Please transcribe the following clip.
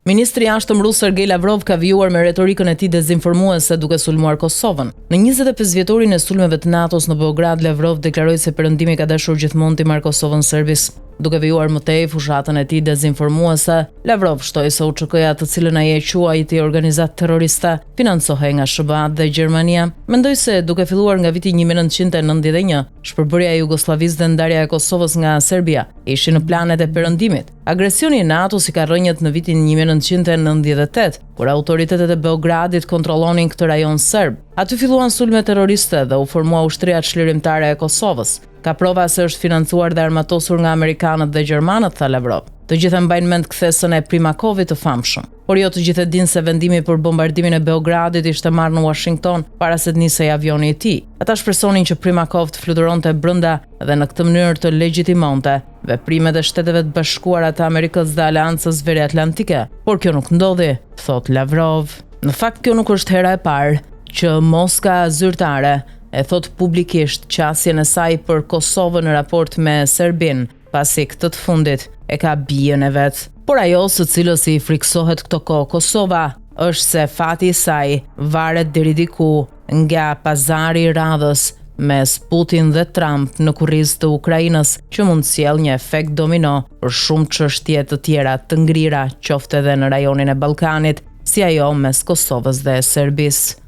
Ministri i jashtëm rus Sergej Lavrov ka vijuar me retorikën e tij dezinformuese duke sulmuar Kosovën. Në 25 vjetorin e sulmeve të NATO-s në Beograd, Lavrov deklaroi se Perëndimi ka dashur gjithmonë t'i marrë Kosovën serbis. Duke vijuar më tej fushatën e tij dezinformuese, Lavrov shtoi se UÇK-ja, të cilën ai e quajti ti organizatë terroriste, financohej nga SBA dhe Gjermania. Mendoi se duke filluar nga viti 1991, shpërbërja e Jugosllavisë dhe ndarja e Kosovës nga Serbia ishin në planet e Perëndimit. Agresioni i NATO-s i ka rrënjët në vitin 1998, kur autoritetet e Beogradit kontrollonin këtë rajon serb. Aty filluan sulme terroriste dhe u formua ushtria çlirimtare e Kosovës. Ka prova se është financuar dhe armatosur nga amerikanët dhe gjermanët, tha Lavrov. Të gjithë mbajnë mend kthesën e Primakovit të famshëm. Por jo të gjithë e dinë se vendimi për bombardimin e Beogradit ishte marrë në Washington para se të nisej avioni i tij. Ata shpresonin që Primakov të fluturonte brenda dhe në këtë mënyrë të legjitimonte veprimet e Shteteve të Bashkuara të Amerikës dhe Aleancës Veriatlantike. Por kjo nuk ndodhi, thot Lavrov. Në fakt kjo nuk është hera e parë që Moska zyrtare e thot publikisht qasjen e saj për Kosovën në raport me Serbin, pasi këtë të fundit e ka bien e vet. Por ajo së cilës i friksohet këto kohë Kosova është se fati i saj varet deri diku nga pazari i radhës mes Putin dhe Trump në kurrizë të Ukrainës, që mund sjellë një efekt domino për shumë çështje të tjera të ngrira, qoftë edhe në rajonin e Ballkanit, si ajo mes Kosovës dhe Serbisë.